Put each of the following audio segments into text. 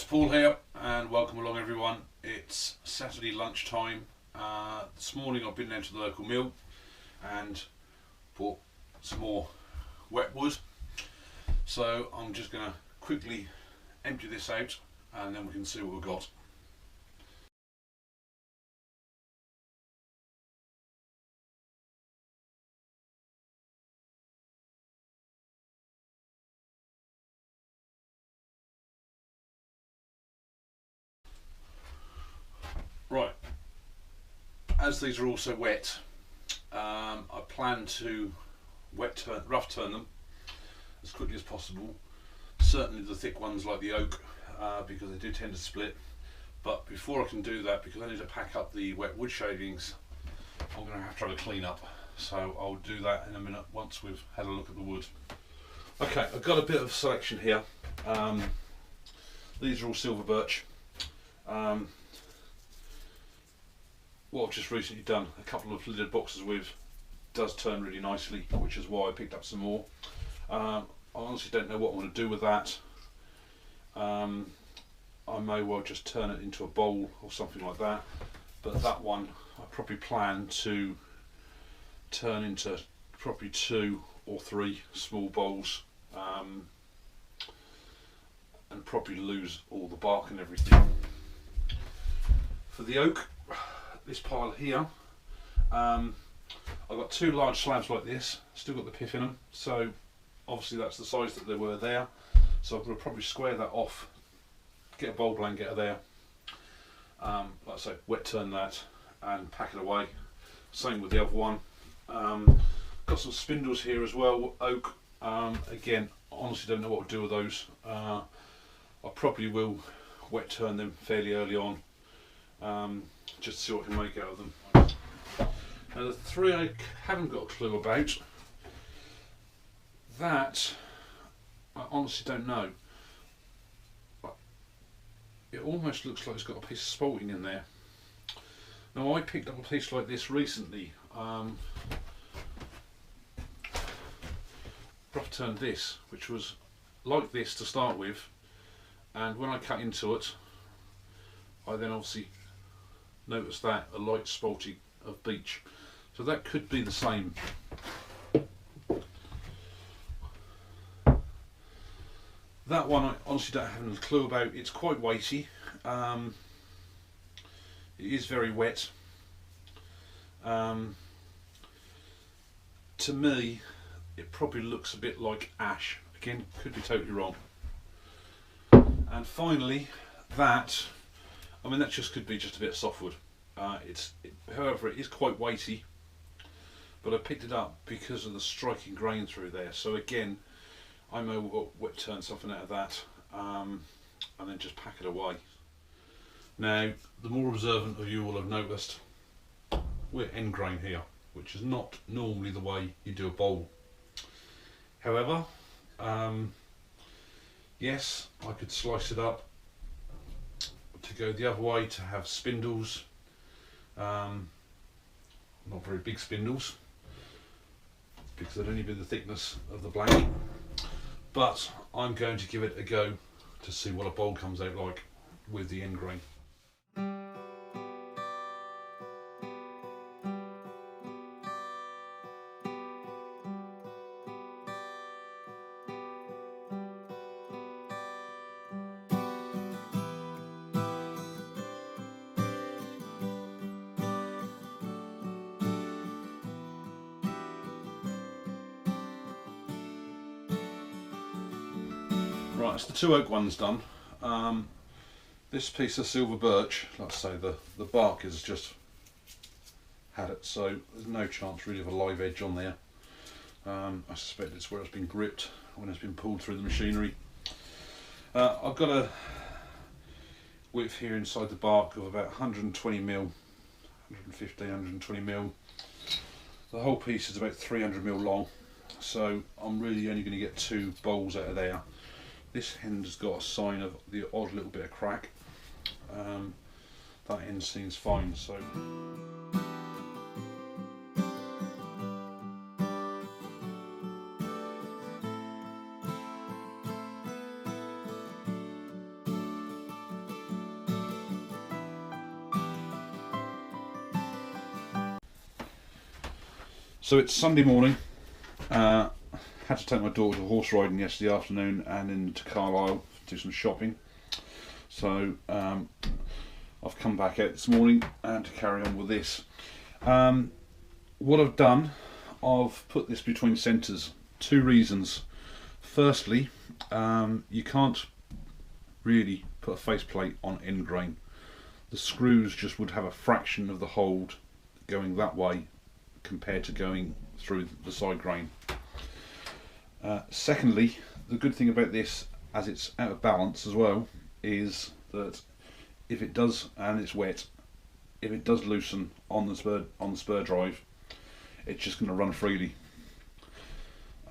Paul here, and welcome along everyone. It's Saturday lunchtime. This morning I've been down to the local mill and bought some more wet wood. So I'm just going to quickly empty this out and then we can see what we've got. Right, as these are also wet, I plan to rough turn them as quickly as possible. Certainly the thick ones like the oak, because they do tend to split. But before I can do that, because I need to pack up the wet wood shavings, I'm going to have to have a clean up. So I'll do that in a minute once we've had a look at the wood. Okay, I've got a bit of selection here. These are all Silver Birch. What I've just recently done, a couple of lidded boxes with, does turn really nicely, which is why I picked up some more. I honestly don't know what I'm going to do with that. I may well just turn it into a bowl or something like that, but that one I probably plan to turn into probably 2 or 3 small bowls, and probably lose all the bark and everything. For the oak, this pile here, I've got 2 large slabs like this, still got the pith in them, so obviously that's the size that they were there. So I'm going to probably square that off, get a bowl blanket out of there, like I say, wet turn that and pack it away. Same with the other one. Got some spindles here as well, oak. Again, honestly don't know what to do with those. I probably will wet turn them fairly early on, just to see what I can make out of them. Now the 3 I haven't got a clue about, that I honestly don't know. But it almost looks like it's got a piece of spalting in there. Now I picked up a piece like this recently. Rough turned this, which was like this to start with, and when I cut into it, I then obviously noticed that a light spalting of beech. So that could be the same. That one I honestly don't have a clue about. It's quite weighty. It is very wet. To me, it probably looks a bit like ash. Again, could be totally wrong. And finally, that, I mean, that just could be just a bit of softwood. However, it is quite weighty, but I picked it up because of the striking grain through there. So again, I may well wet turn something out of that, and then just pack it away. Now, the more observant of you will have noticed, we're end grain here, which is not normally the way you do a bowl. However, yes, I could slice it up to go the other way to have spindles, not very big spindles, because they'd only be the thickness of the blanket, but I'm going to give it a go to see what a bowl comes out like with the end grain. Right, it's the 2 oak ones done. This piece of Silver Birch, like I say, the bark has just had it, so there's no chance really of a live edge on there. I suspect it's where it's been gripped when it's been pulled through the machinery. I've got a width here inside the bark of about 120mm, 115, 120mm. The whole piece is about 300mm long, so I'm really only going to get 2 bowls out of there. This end has got a sign of the odd little bit of crack. That end seems fine, so. So it's Sunday morning. Had to take my daughter horse riding yesterday afternoon and into Carlisle to do some shopping. So I've come back out this morning and to carry on with this. What I've done, I've put this between centres. Two reasons. Firstly, you can't really put a faceplate on end grain. The screws just would have a fraction of the hold going that way compared to going through the side grain. Secondly, the good thing about this, as it's out of balance as well, is that if it does, and it's wet, if it does loosen on the spur drive, it's just going to run freely.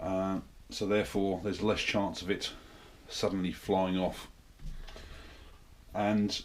So therefore there's less chance of it suddenly flying off. And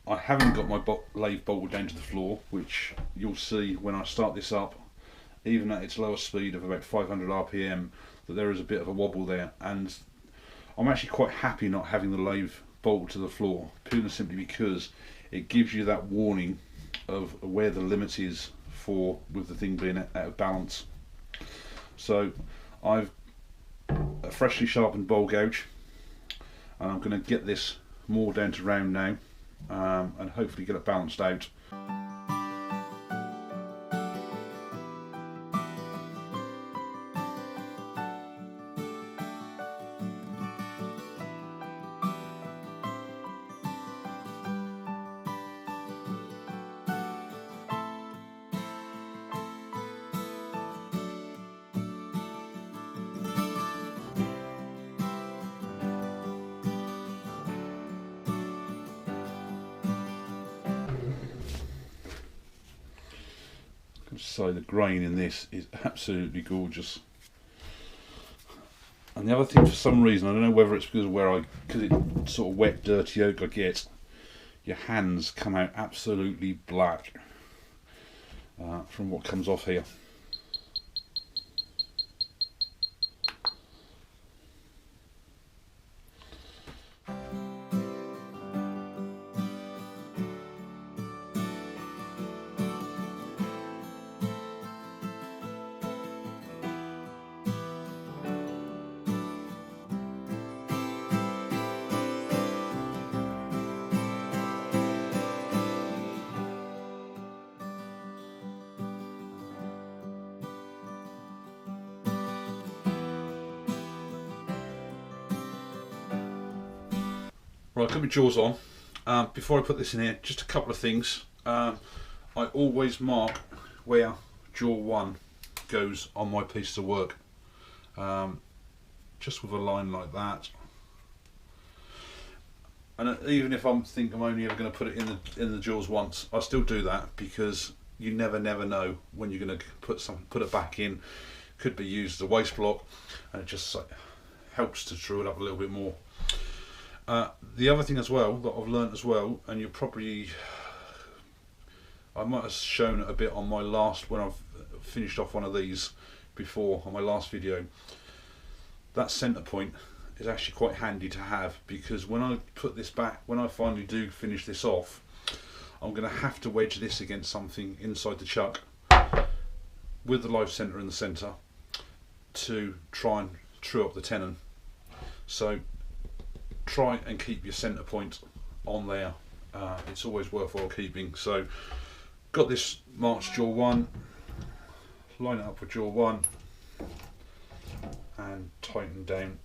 I haven't got my lathe bolted down to the floor, which you'll see when I start this up, even at its lower speed of about 500 RPM, that there is a bit of a wobble there. And I'm actually quite happy not having the lathe bolted to the floor, purely and simply because it gives you that warning of where the limit is for with the thing being out of balance. So I've a freshly sharpened bowl gouge, and I'm going to get this more down to round now, and hopefully get it balanced out. So the grain in this is absolutely gorgeous. And the other thing, for some reason, I don't know whether it's because it's sort of wet, dirty oak I get, your hands come out absolutely black from what comes off here. Right, I've got my jaws on. Before I put this in here, just a couple of things. I always mark where jaw 1 goes on my piece of work, just with a line like that. And even if I'm only ever going to put it in the jaws once, I still do that, because you never know when you're going to put it back in. Could be used as a waste block, and it just helps to true it up a little bit more. The other thing as well that I've learnt as well, and I might have shown it a bit on my last, when I've finished off one of these before on my last video, that centre point is actually quite handy to have, because when I put this back, when I finally do finish this off, I'm going to have to wedge this against something inside the chuck with the live centre in the centre to try and true up the tenon. So try and keep your centre point on there. It's always worthwhile keeping. So got this marked jaw 1, line it up with jaw 1 and tighten down.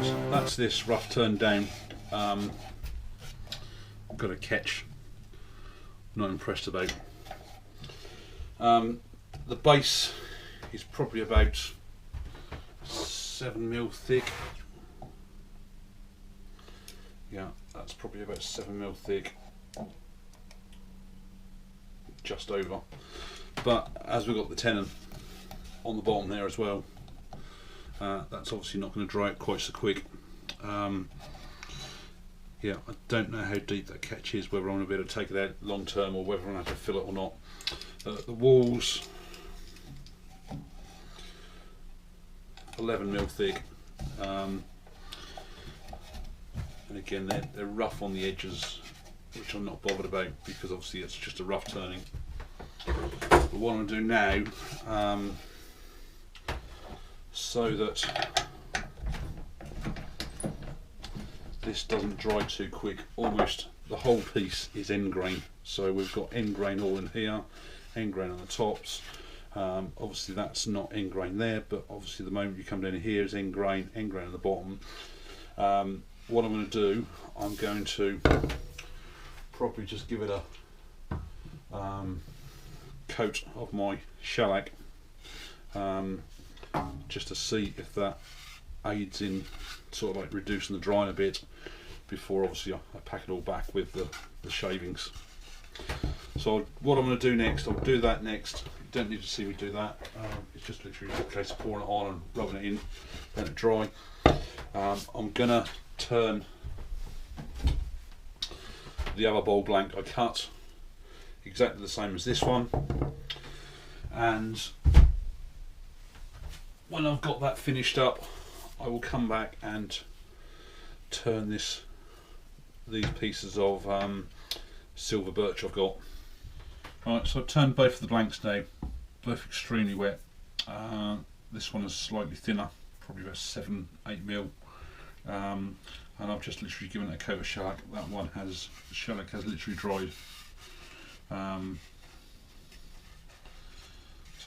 Right, that's this rough turn down. Got a catch. Not impressed about. The base is probably about 7mm thick. Yeah, that's probably about 7mm thick. Just over. But as we've got the tenon on the bottom there as well, that's obviously not going to dry out quite so quick. Yeah, I don't know how deep that catch is, whether I'm going to be able to take it out long term or whether I'm going to have to fill it or not. The walls, 11mm thick, and again they're rough on the edges, which I'm not bothered about because obviously it's just a rough turning. But what I'm going to do now, so that this doesn't dry too quick, almost the whole piece is end grain. So we've got end grain all in here, end grain on the tops. Obviously that's not end grain there, but obviously the moment you come down here is end grain on the bottom. What I'm going to do, I'm going to probably just give it a coat of my shellac, just to see if that aids in sort of like reducing the drying a bit before obviously I pack it all back with the shavings. So what I'm going to do next, I'll do that next. You don't need to see me do that. It's just literally a case of pouring it on and rubbing it in, let it dry. I'm going to turn the other bowl blank I cut exactly the same as this one, and when I've got that finished up I will come back and turn these pieces of silver birch I've got. Right, so I've turned both of the blanks now, both extremely wet. This one is slightly thinner, probably about 7-8mm, and I've just literally given it a coat of shellac. That one has, the shellac has literally dried. So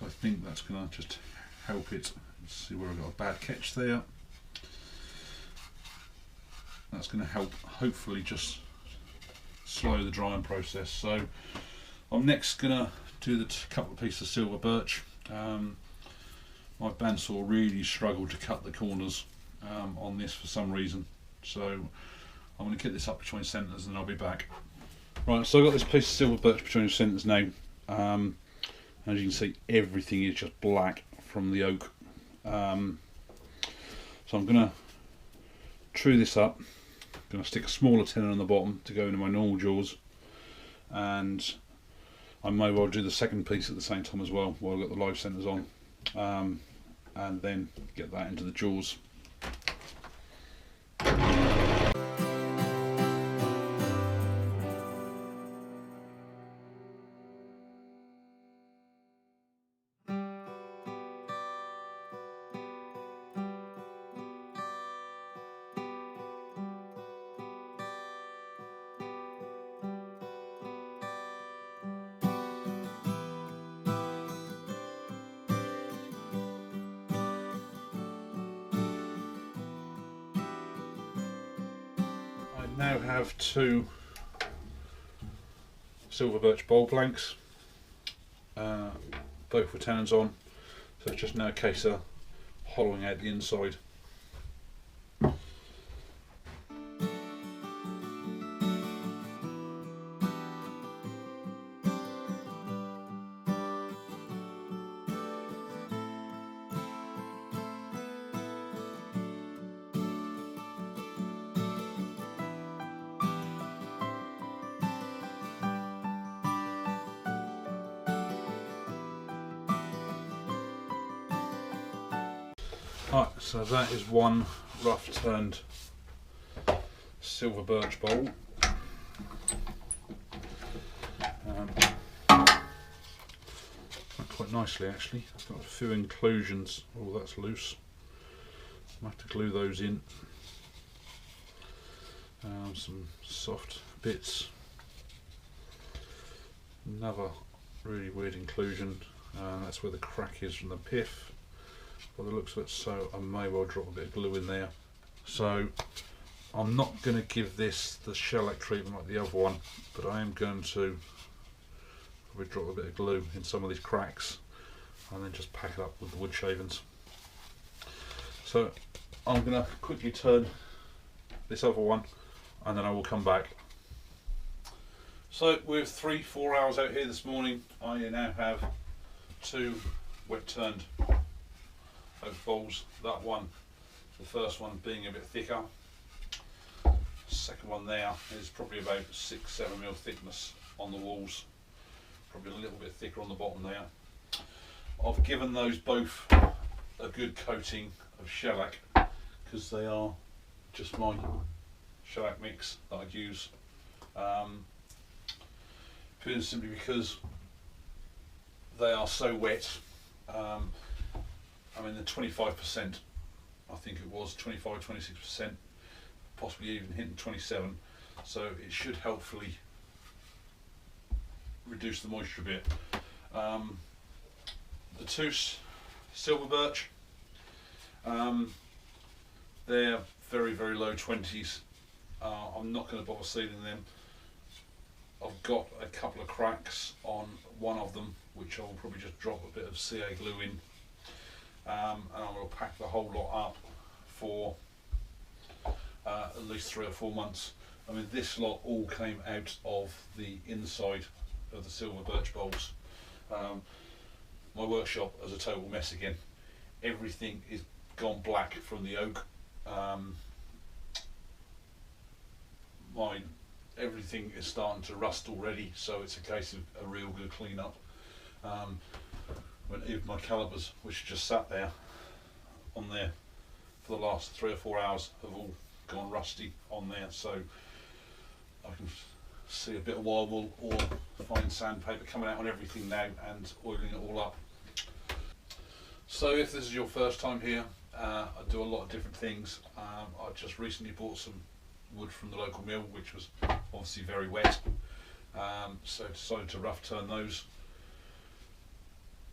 I think that's going to just help it. Let's see where I've got a bad catch there. That's going to help hopefully just slow the drying process. So I'm next going to do the couple of pieces of silver birch. My bandsaw really struggled to cut the corners on this for some reason, so I'm going to get this up between centres and I'll be back. Right, so I've got this piece of silver birch between the centres now. As you can see, everything is just black from the oak. So I'm going to true this up. I'm going to stick a smaller tenon on the bottom to go into my normal jaws, and I may well do the second piece at the same time as well while I've got the live centres on, and then get that into the jaws. Now have two silver birch bowl planks, both with tenons on, so it's just now a case of hollowing out the inside. Right, so that is one rough turned silver birch bowl. Quite nicely actually. I've got a few inclusions. Oh, that's loose. I have to glue those in. Some soft bits. Another really weird inclusion. That's where the crack is from the pith. By the looks of it, so I may well drop a bit of glue in there. So I'm not going to give this the shellac treatment like the other one, but I am going to probably drop a bit of glue in some of these cracks and then just pack it up with the wood shavings. So I'm going to quickly turn this other one and then I will come back. So with 3-4 hours out here this morning, I now have 2 wet turned oak bowls. That one, the first one being a bit thicker. Second one there is probably about 6-7mm thickness on the walls, probably a little bit thicker on the bottom there. I've given those both a good coating of shellac because they are just my shellac mix that I'd use. Purely simply because they are so wet. I mean, the 25%, I think it was 25-26%, possibly even hitting 27, so it should helpfully reduce the moisture a bit. The 2 Silver Birch, they're very low 20s. I'm not going to bother sealing them. I've got a couple of cracks on one of them, which I'll probably just drop a bit of CA glue in, and I'm going to pack the whole lot up for at least 3 or 4 months. I mean, this lot all came out of the inside of the Silver Birch bowls. My workshop is a total mess again. Everything is gone black from the oak. Everything is starting to rust already, so it's a case of a real good clean up. When even my calipers, which just sat there on there for the last 3 or 4 hours, have all gone rusty on there, so I can see a bit of wire wool or fine sandpaper coming out on everything now and oiling it all up. So if this is your first time here, I do a lot of different things. I just recently bought some wood from the local mill, which was obviously very wet, so decided to rough turn those.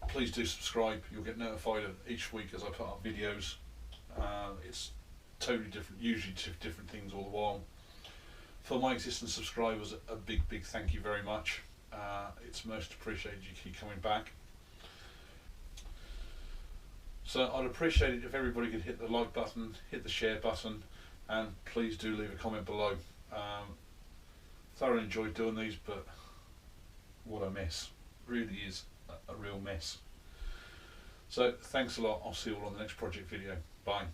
Please do subscribe, you'll get notified of each week as I put up videos. It's totally different, usually different things all the while. For my existing subscribers, a big thank you very much. It's most appreciated you keep coming back. So I'd appreciate it if everybody could hit the like button, hit the share button, and please do leave a comment below. Thoroughly enjoyed doing these, but what a mess. Really is a real mess. So thanks a lot. I'll see you all on the next project video. Bye.